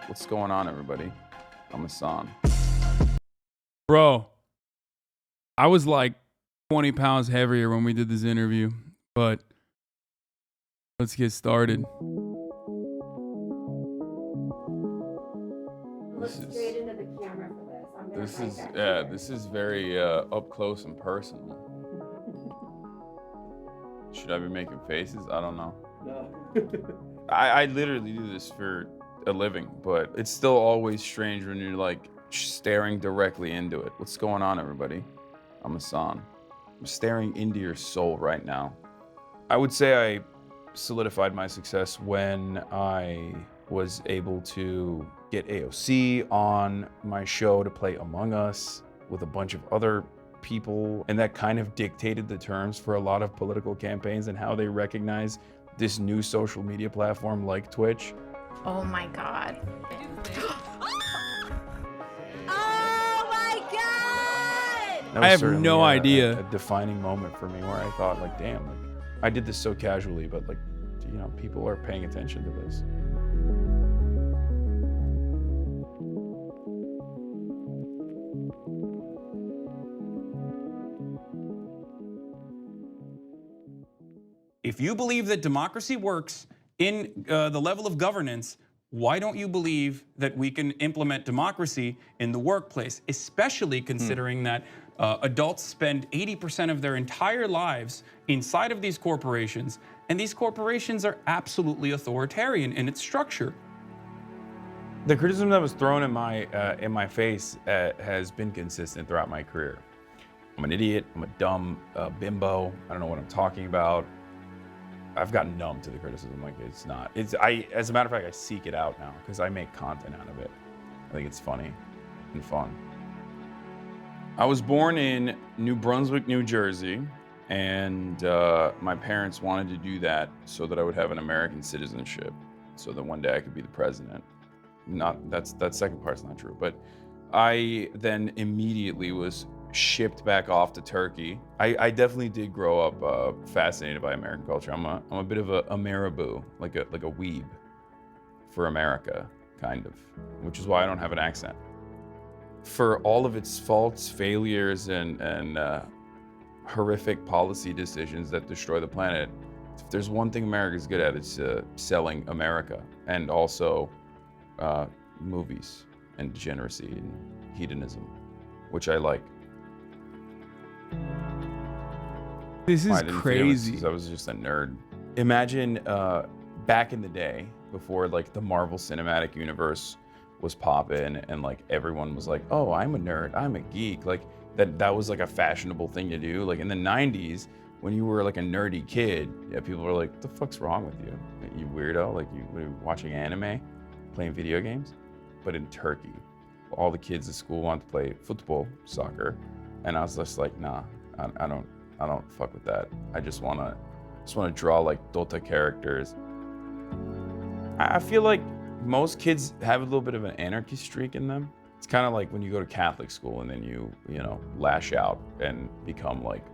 What's going on, everybody? I'm Hasan. Bro, I was like 20 pounds heavier when we did this interview, but let's get started. Look straight into the camera for this. This is very up close and personal. Should I be making faces? I don't know. No. I literally do this for a living, but it's still always strange when you're like staring directly into it. What's going on, everybody? I'm Hasan. I'm staring into your soul right now. I would say I solidified my success when I was able to get AOC on my show to play Among Us with a bunch of other people, and that kind of dictated the terms for a lot of political campaigns and how they recognize this new social media platform like Twitch. Oh my God. Oh my God! That I was have no certainly idea. a defining moment for me where I thought, like, damn, like, I did this so casually, but like, you know, people are paying attention to this. If you believe that democracy works in the level of governance, why don't you believe that we can implement democracy in the workplace, especially considering that adults spend 80% of their entire lives inside of these corporations, and these corporations are absolutely authoritarian in its structure. The criticism that was thrown in my face has been consistent throughout my career. I'm an idiot. I'm a dumb bimbo. I don't know what I'm talking about. I've gotten numb to the criticism. Like, it's not. As a matter of fact, I seek it out now because I make content out of it. I think it's funny and fun. I was born in New Brunswick, New Jersey, and my parents wanted to do that so that I would have an American citizenship, so that one day I could be the president. That second part's not true, but I then immediately was shipped back off to Turkey. I definitely did grow up fascinated by American culture. I'm a bit of a marabou, like a weeb for America, kind of, which is why I don't have an accent. For all of its faults, failures, and horrific policy decisions that destroy the planet, if there's one thing America's good at, it's selling America, and also movies and degeneracy and hedonism, which I like. This is I didn't feel it crazy. 'cause I was just a nerd. Imagine back in the day, before like the Marvel Cinematic Universe was popping, and like everyone was like, "Oh, I'm a nerd. I'm a geek." Like that was like a fashionable thing to do. Like in the '90s, when you were like a nerdy kid, yeah, people were like, "What the fuck's wrong with you? You weirdo? Like you were watching anime, playing video games?" But in Turkey, all the kids at school wanted to play football, soccer, and I was just like, "Nah, I don't fuck with that. I just wanna draw like Dota characters." I feel like most kids have a little bit of an anarchy streak in them. It's kind of like when you go to Catholic school and then you know, lash out and become like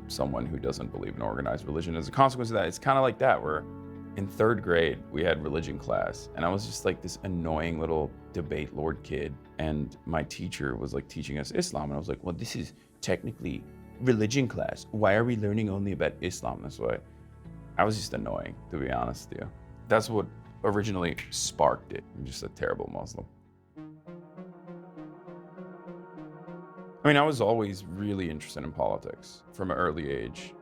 someone who doesn't believe in organized religion. As a consequence of that, it's kind of like that, where in 3rd grade, we had religion class, and I was just like this annoying little debate lord kid, and my teacher was like teaching us Islam, and I was like, well, this is technically religion class. Why are we learning only about Islam this way? I was just annoying, to be honest with you. That's what originally sparked it. I'm just a terrible Muslim. I mean, I was always really interested in politics from an early age.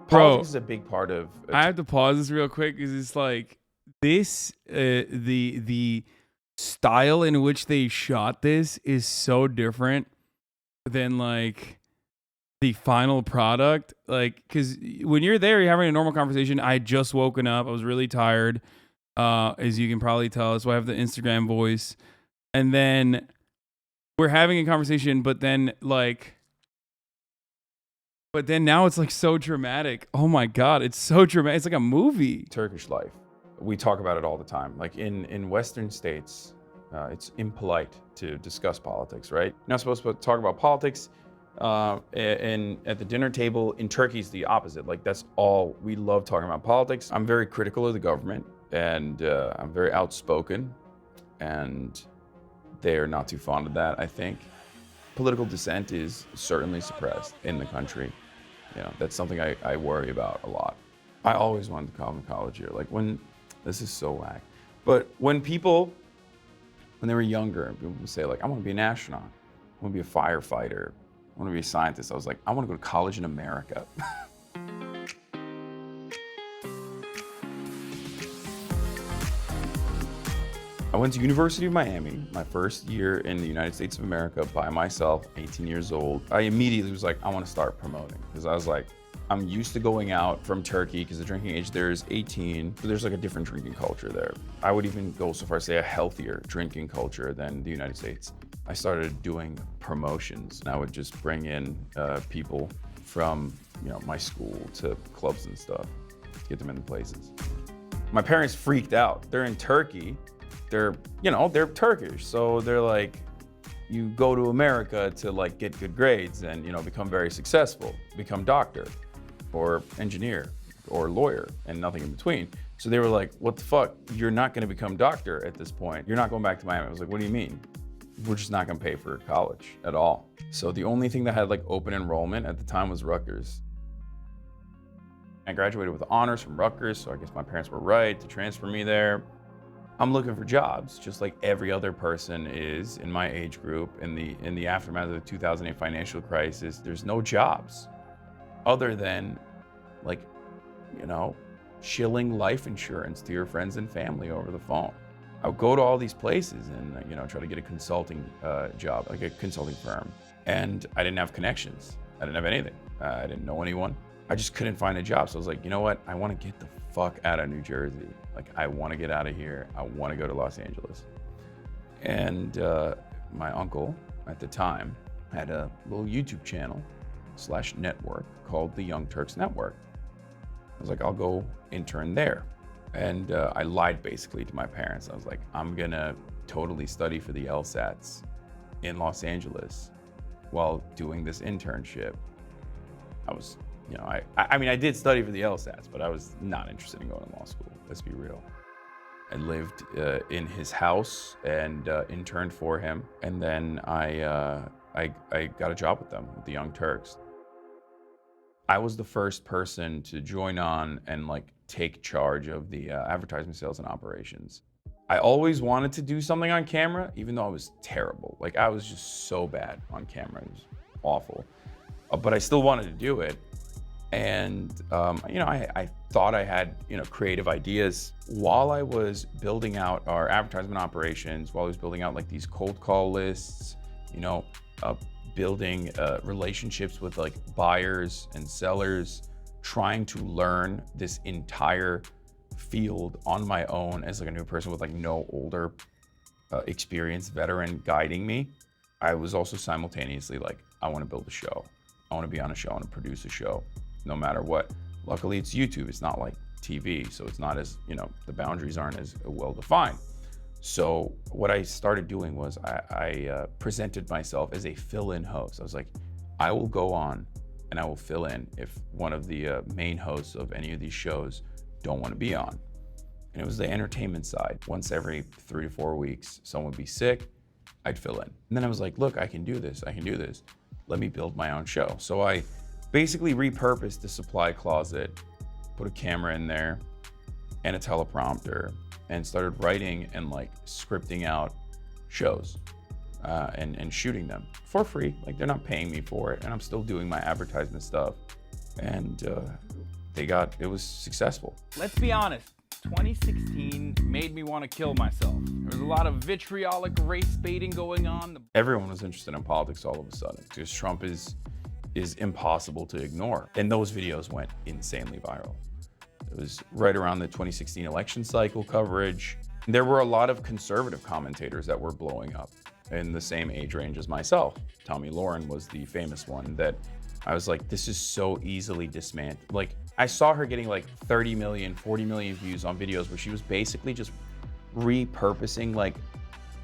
Bro, Politics is a big part of. I have to pause this real quick because it's like this, the style in which they shot this is so different than like the final product. Like, because when you're there, you're having a normal conversation. I had just woken up. I was really tired, as you can probably tell. That's why I have the Instagram voice. And then we're having a conversation, but then now it's like so dramatic. Oh my God, it's so dramatic. It's like a movie. Turkish life. We talk about it all the time. Like in Western states, it's impolite to discuss politics, right? You're not supposed to talk about politics and at the dinner table. In Turkey, it's the opposite. Like, that's all. We love talking about politics. I'm very critical of the government. and I'm very outspoken, and they're not too fond of that, I think. Political dissent is certainly suppressed in the country. You know, that's something I worry about a lot. I always wanted to come to college here. Like when, this is so whack, but when they were younger, people would say like, I want to be an astronaut, I want to be a firefighter, I want to be a scientist. I was like, I want to go to college in America. I went to University of Miami, my first year in the United States of America by myself, 18 years old. I immediately was like, I want to start promoting, because I was like, I'm used to going out from Turkey because the drinking age there is 18. So there's like a different drinking culture there. I would even go so far as to say a healthier drinking culture than the United States. I started doing promotions, and I would just bring in people from my school to clubs and stuff to get them into places. My parents freaked out. They're in Turkey. They're Turkish, so they're like, you go to America to like get good grades and become very successful, become doctor or engineer or lawyer and nothing in between. So they were like, what the fuck? You're not gonna become doctor at this point. You're not going back to Miami. I was like, what do you mean? We're just not gonna pay for college at all. So the only thing that had like open enrollment at the time was Rutgers. I graduated with honors from Rutgers, so I guess my parents were right to transfer me there. I'm looking for jobs, just like every other person is in my age group. In the aftermath of the 2008 financial crisis, there's no jobs other than like, shilling life insurance to your friends and family over the phone. I would go to all these places and try to get a consulting job, like a consulting firm. And I didn't have connections. I didn't have anything. I didn't know anyone. I just couldn't find a job. So I was like, you know what? I want to get the fuck out of New Jersey. Like, I want to get out of here. I want to go to Los Angeles. And my uncle at the time had a little YouTube channel / network called the Young Turks Network. I was like, I'll go intern there. And I lied basically to my parents. I was like, I'm gonna totally study for the LSATs in Los Angeles while doing this internship. I was, I did study for the LSATs, but I was not interested in going to law school, let's be real. I lived in his house and interned for him. And then I got a job with them, with the Young Turks. I was the first person to join on and like take charge of the advertisement sales and operations. I always wanted to do something on camera, even though I was terrible. Like, I was just so bad on camera, it was awful. But I still wanted to do it. And I thought I had creative ideas. While I was building out our advertisement operations, while I was building out like these cold call lists, building relationships with like buyers and sellers, trying to learn this entire field on my own as like a new person with like no older experienced veteran guiding me. I was also simultaneously like, I want to build a show. I want to be on a show. I want to produce a show, no matter what. Luckily, it's YouTube. It's not like TV, so it's not as, the boundaries aren't as well defined. So what I started doing was I presented myself as a fill-in host. I was like, I will go on and I will fill in if one of the main hosts of any of these shows don't want to be on. And it was the entertainment side. Once every 3 to 4 weeks, someone would be sick, I'd fill in. And then I was like, look, I can do this. Let me build my own show. So I basically repurposed the supply closet, put a camera in there and a teleprompter, and started writing and like scripting out shows and shooting them for free. Like, they're not paying me for it, and I'm still doing my advertisement stuff. And it was successful. Let's be honest, 2016 made me want to kill myself. There was a lot of vitriolic race baiting going on. Everyone was interested in politics all of a sudden, because Trump is impossible to ignore. And those videos went insanely viral. It was right around the 2016 election cycle coverage. There were a lot of conservative commentators that were blowing up in the same age range as myself. Tommy Lauren was the famous one that I was like, this is so easily dismantled. Like, I saw her getting like 30 million, 40 million views on videos where she was basically just repurposing like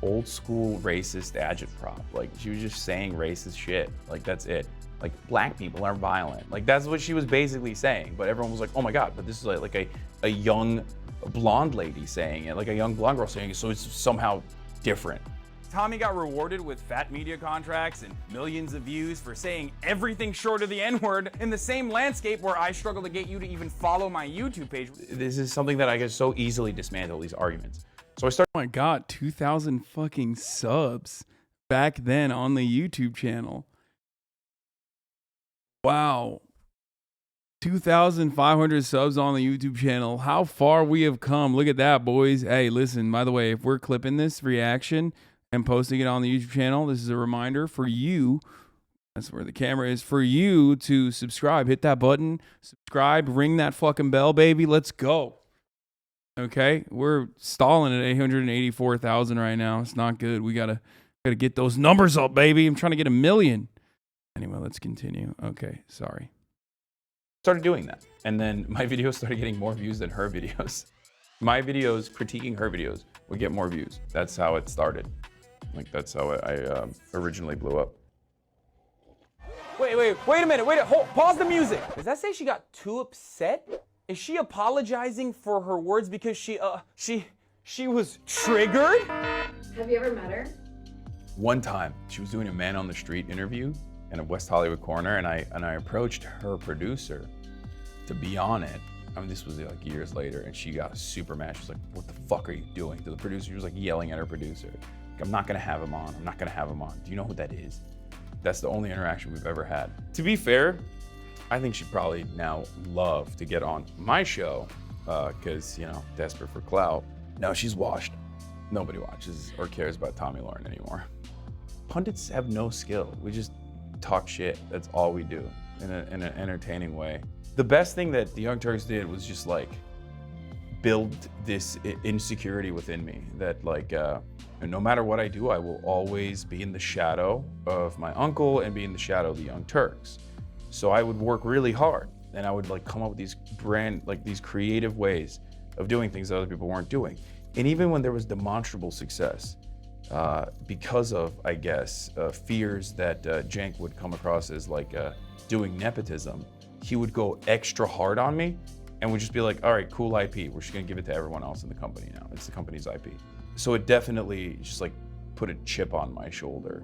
old school racist agitprop. Like, she was just saying racist shit. Like, that's it. Like, black people are violent. Like, that's what she was basically saying. But everyone was like, oh my God, but this is like a young a blonde lady saying it, like a young blonde girl saying it, so it's somehow different. Tommy got rewarded with fat media contracts and millions of views for saying everything short of the N-word in the same landscape where I struggle to get you to even follow my YouTube page. This is something that I can so easily dismantle, these arguments. So I started. Oh my God, 2,000 fucking subs back then on the YouTube channel. Wow. 2,500 subs on the YouTube channel. How far we have come. Look at that, boys. Hey, listen, by the way, if we're clipping this reaction and posting it on the YouTube channel, this is a reminder for you. That's where the camera is, for you to subscribe. Hit that button, subscribe, ring that fucking bell, baby. Let's go. Okay, we're stalling at 884,000 right now. It's not good. We gotta get those numbers up, baby. I'm trying to get 1 million. Anyway, let's continue. Okay, sorry. Started doing that, and then my videos started getting more views than her videos. My videos critiquing her videos would get more views. That's how it started. Like, that's how I originally blew up. Wait a minute, pause the music. Does that say she got too upset? Is she apologizing for her words because she was triggered? Have you ever met her? One time, she was doing a Man on the Street interview in a West Hollywood corner, and I approached her producer to be on it. I mean, this was like years later, and she got super mad. She was like, "What the fuck are you doing?" To the producer, she was like yelling at her producer. Like, "I'm not gonna have him on. I'm not gonna have him on. Do you know who that is?" That's the only interaction we've ever had. To be fair, I think she'd probably now love to get on my show, because, you know, desperate for clout. No, she's washed. Nobody watches or cares about Tommy Lauren anymore. Pundits have no skill. We just talk shit. That's all we do in an entertaining way. The best thing that the Young Turks did was just like build this insecurity within me that like, no matter what I do, I will always be in the shadow of my uncle and be in the shadow of the Young Turks. So I would work really hard, and I would like come up with these these creative ways of doing things that other people weren't doing. And even when there was demonstrable success, because of, I guess, fears that Jank would come across as like doing nepotism, he would go extra hard on me and would just be like, "All right, cool IP. We're just gonna give it to everyone else in the company now. It's the company's IP." So it definitely just like put a chip on my shoulder.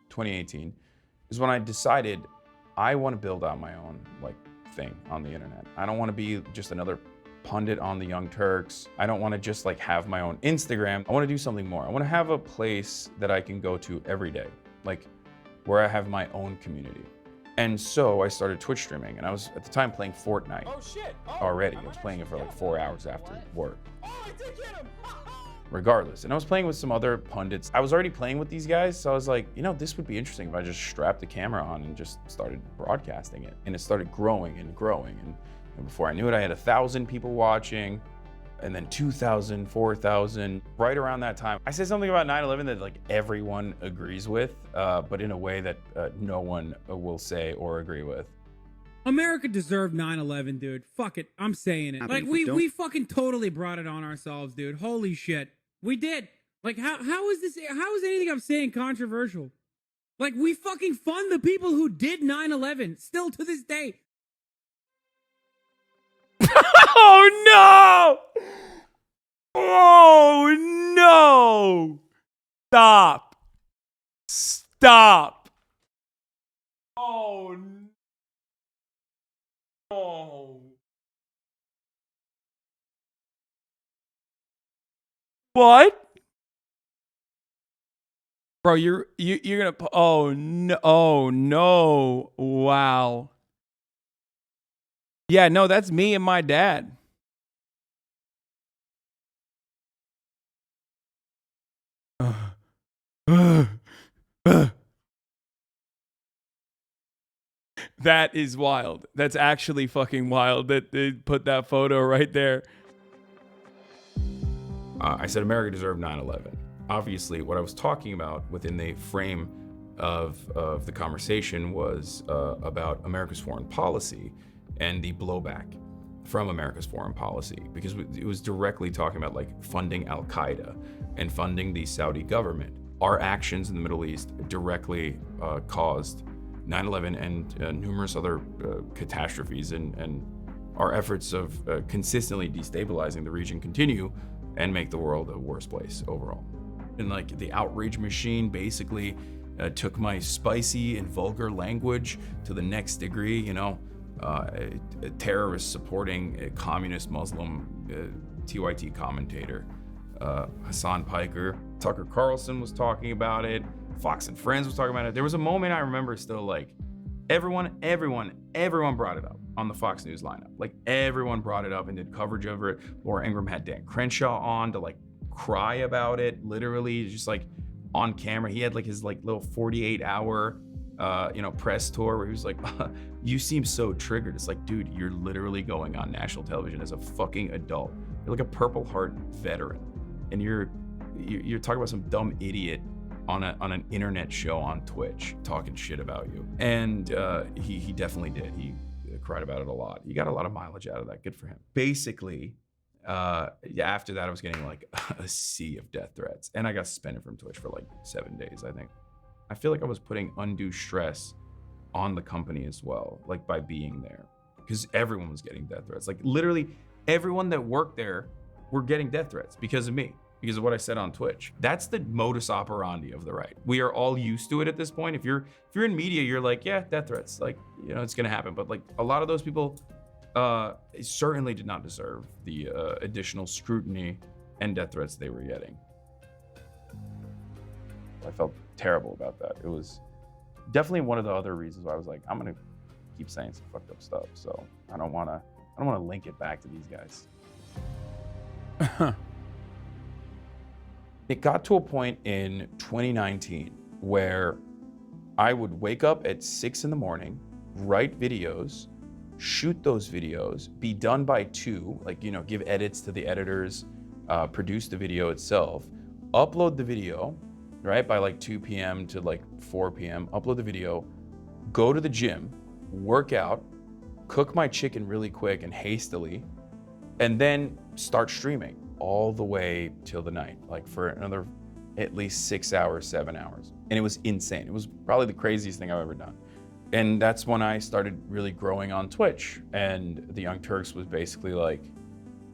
"2018 is when I decided I want to build out my own like thing on the internet. I don't want to be just another pundit on the Young Turks. I don't want to just like have my own Instagram. I want to do something more. I want to have a place that I can go to every day, like where I have my own community." And so I started Twitch streaming, and I was at the time playing Fortnite already. I was playing it for like 4 hours after work. Regardless, and I was playing with some other pundits. I was already playing with these guys, so I was like, you know, this would be interesting if I just strapped the camera on and just started broadcasting it. And it started growing and growing, and before I knew it, I had 1,000 people watching, and then 2,000, 4,000. Right around that time, I said something about 9/11 that like everyone agrees with, but in a way that no one will say or agree with. America deserved 9/11, dude. Fuck it, I'm saying it. Like we fucking totally brought it on ourselves, dude. Holy shit, we did. Like how is this? How is anything I'm saying controversial? Like we fucking fund the people who did 9/11 still to this day. Oh no! Oh no! Stop! Stop! Oh no! What? Bro, you're gonna. Oh no! Oh no! Wow. Yeah, no, that's me and my dad. That is wild. That's actually fucking wild that they put that photo right there. I said America deserved 9/11. Obviously, what I was talking about within the frame of the conversation was about America's foreign policy and the blowback from America's foreign policy, because it was directly talking about like funding Al-Qaeda and funding the Saudi government. Our actions in the Middle East directly caused 9/11 and numerous other catastrophes and our efforts of consistently destabilizing the region continue and make the world a worse place overall. And like the outrage machine basically took my spicy and vulgar language to the next degree, you know, a terrorist supporting a communist Muslim TYT commentator, Hassan Piker. Tucker Carlson was talking about it. Fox and Friends was talking about it. There was a moment I remember still, like everyone brought it up on the Fox News lineup. Like everyone brought it up and did coverage over it. Laura Ingraham had Dan Crenshaw on to like cry about it, literally just like on camera. He had like his like little 48-hour press tour where he was like, you seem so triggered. It's like, dude, you're literally going on national television as a fucking adult. You're like a Purple Heart veteran, and you're talking about some dumb idiot on an internet show on Twitch talking shit about you. And he definitely did. He cried about it a lot. He got a lot of mileage out of that. Good for him. Basically, after that, I was getting like a sea of death threats, and I got suspended from Twitch for like 7 days, I think. I feel like I was putting undue stress on the company as well, like by being there, because everyone was getting death threats. Like literally everyone that worked there were getting death threats because of me, because of what I said on Twitch. That's the modus operandi of the right. We are all used to it at this point. If you're in media, you're like, yeah, death threats, like, you know, it's gonna happen. But like a lot of those people certainly did not deserve the additional scrutiny and death threats they were getting. I felt terrible about that. It was definitely one of the other reasons why I was like, I'm gonna keep saying some fucked up stuff. So I don't wanna link it back to these guys. It got to a point in 2019 where I would wake up at 6 a.m, write videos, shoot those videos, be done by 2, like, you know, give edits to the editors, produce the video itself, upload the video, right, by like 2 p.m. to like 4 p.m., upload the video, go to the gym, work out, cook my chicken really quick and hastily, and then start streaming all the way till the night, like for another at least 6 hours, 7 hours. And it was insane. It was probably the craziest thing I've ever done. And that's when I started really growing on Twitch. And the Young Turks was basically like,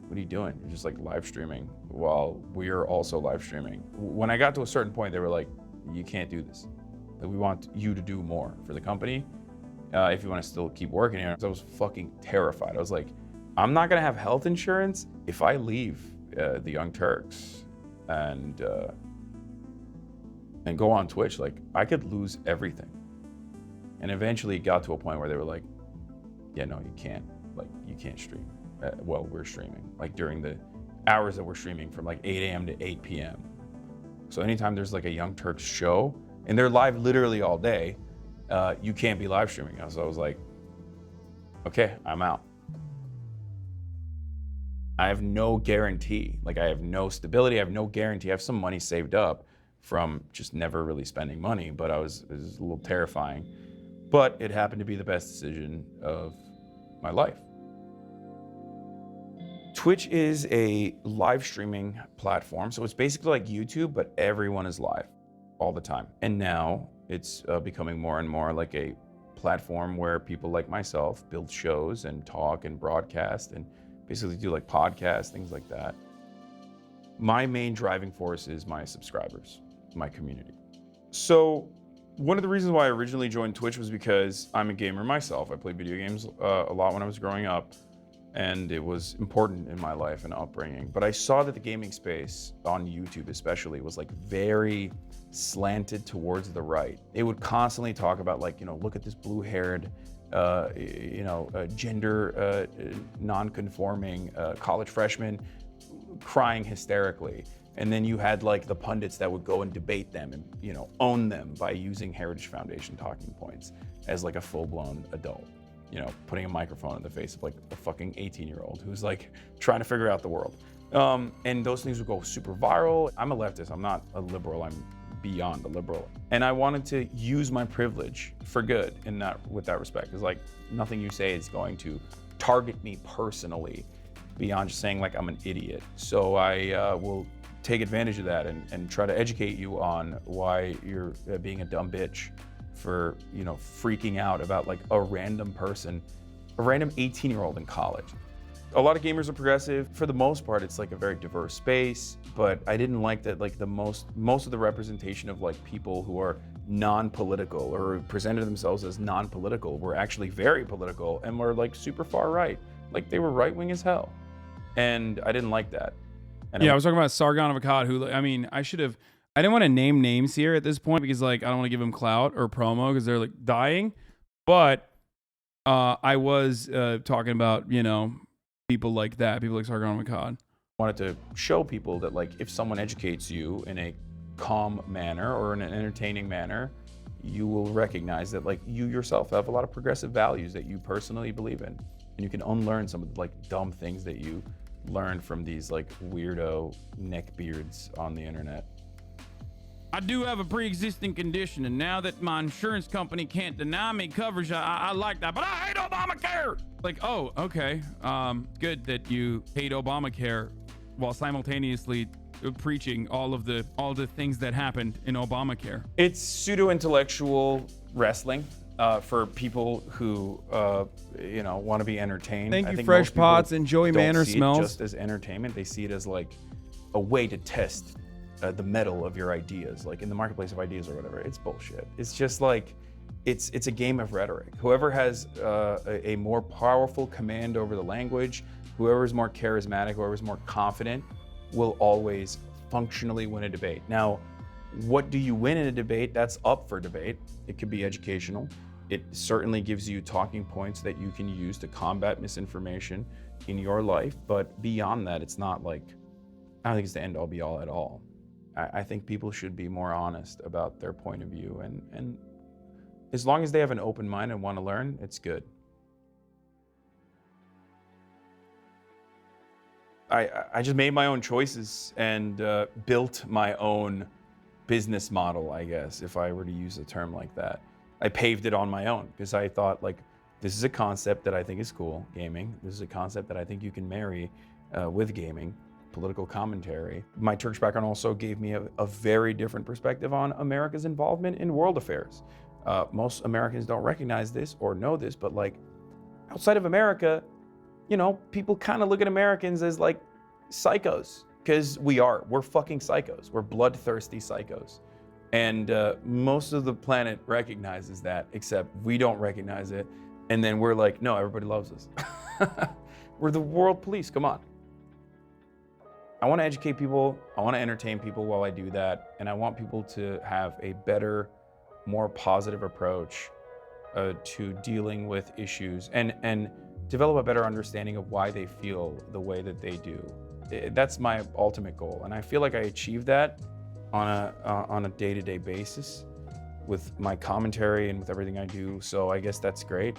what are you doing? You're just like live streaming while we're also live streaming. When I got to a certain point, they were like, you can't do this. Like, we want you to do more for the company if you want to still keep working here. So I was fucking terrified. I was like, I'm not gonna have health insurance if I leave the Young Turks and go on Twitch. Like, I could lose everything. And eventually it got to a point where they were like, yeah, no, you can't. Like, you can't stream. Well, we're streaming, like during the hours that we're streaming from like 8 a.m. to 8 p.m. So anytime there's like a Young Turks show, and they're live literally all day, you can't be live streaming. So I was like, okay, I'm out. I have no guarantee. Like, I have no stability. I have no guarantee. I have some money saved up from just never really spending money, but it was a little terrifying. But it happened to be the best decision of my life. Twitch is a live streaming platform. So it's basically like YouTube, but everyone is live all the time. And now it's becoming more and more like a platform where people like myself build shows and talk and broadcast and basically do like podcasts, things like that. My main driving force is my subscribers, my community. So one of the reasons why I originally joined Twitch was because I'm a gamer myself. I played video games a lot when I was growing up, and it was important in my life and upbringing. But I saw that the gaming space on YouTube especially was like very slanted towards the right. It would constantly talk about like, you know, look at this blue-haired, gender non-conforming college freshman crying hysterically. And then you had like the pundits that would go and debate them and, you know, own them by using Heritage Foundation talking points as like a full-blown adult, you know, putting a microphone in the face of like a fucking 18-year-old who's like trying to figure out the world. And those things would go super viral. I'm a leftist, I'm not a liberal, I'm beyond a liberal. And I wanted to use my privilege for good in that, with that respect. Because like nothing you say is going to target me personally beyond just saying like I'm an idiot. So I will take advantage of that and try to educate you on why you're being a dumb bitch for, you know, freaking out about like a random person, a random 18-year-old in college. A lot of gamers are progressive. For the most part, it's like a very diverse space, but I didn't like that like the most of the representation of like people who are non-political or presented themselves as non-political were actually very political and were like super far right. Like they were right-wing as hell. And I didn't like that. And Yeah, I was talking about Sargon of Akkad, who, I mean, I didn't want to name names here at this point because like I don't want to give them clout or promo because they're like dying. But I was talking about, you know, people like that, people like Sargon of Akkad. wanted to show people that like if someone educates you in a calm manner or in an entertaining manner, you will recognize that like you yourself have a lot of progressive values that you personally believe in, and you can unlearn some of the like dumb things that you learned from these like weirdo neckbeards on the internet. I do have a pre-existing condition, and now that my insurance company can't deny me coverage, I like that, but I hate Obamacare. Like, oh, okay. Good that you hate Obamacare while simultaneously preaching all the things that happened in Obamacare. It's pseudo-intellectual wrestling for people who you know, want to be entertained. Thank I you, think Fresh most people Pots and Joey don't Manor see Smells. it just as entertainment. They see it as like a way to test the metal of your ideas, like in the marketplace of ideas or whatever. It's bullshit. It's just like it's a game of rhetoric. Whoever has a more powerful command over the language, whoever is more charismatic, whoever is more confident, will always functionally win a debate. Now, what do you win in a debate? That's up for debate. It could be educational. It certainly gives you talking points that you can use to combat misinformation in your life. But beyond that, it's not like, I don't think it's the end all be all at all. I think people should be more honest about their point of view. And as long as they have an open mind and want to learn, it's good. I just made my own choices and built my own business model, I guess, if I were to use a term like that. I paved it on my own because I thought, like, this is a concept that I think is cool, gaming. This is a concept that I think you can marry with gaming, political commentary. My Turkish background also gave me a very different perspective on America's involvement in world affairs. Most Americans don't recognize this or know this, but like, outside of America, you know, people kind of look at Americans as like psychos, because we're fucking psychos. We're bloodthirsty psychos. And most of the planet recognizes that, except we don't recognize it. And then we're like, no, everybody loves us. We're the world police, come on. I want to educate people, I want to entertain people while I do that, and I want people to have a better, more positive approach to dealing with issues and develop a better understanding of why they feel the way that they do. That's my ultimate goal, and I feel like I achieve that on a day-to-day basis with my commentary and with everything I do, so I guess that's great.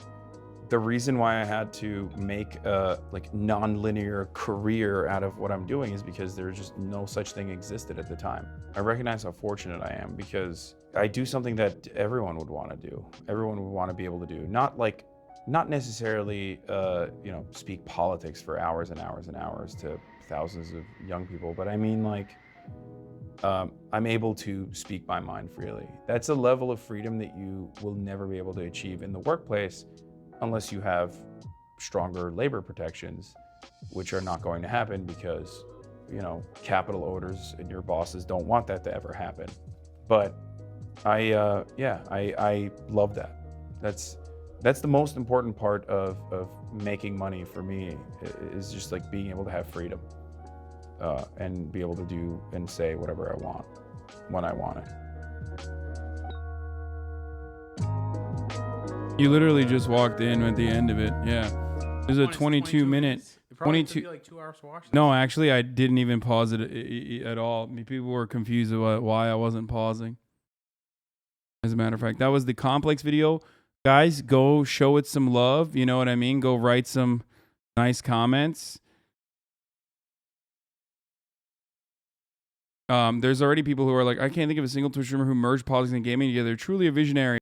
The reason why I had to make a like non-linear career out of what I'm doing is because there's just no such thing existed at the time. I recognize how fortunate I am because I do something that everyone would want to do. Everyone would want to be able to do. Not necessarily, you know, speak politics for hours and hours and hours to thousands of young people, but I mean like, I'm able to speak my mind freely. That's a level of freedom that you will never be able to achieve in the workplace unless you have stronger labor protections, which are not going to happen because, you know, capital owners and your bosses don't want that to ever happen. But I love that. That's the most important part of making money for me, is just like being able to have freedom and be able to do and say whatever I want when I want it. You literally just walked in at the end of it. Yeah. There's a 22 minute. It probably 22 took you like 2 hours to watch this. No, actually, I didn't even pause it at all. I mean, people were confused about why I wasn't pausing. As a matter of fact, that was the complex video. Guys, go show it some love. You know what I mean? Go write some nice comments. There's already people who are like, I can't think of a single Twitch streamer who merged politics and gaming together. Truly a visionary.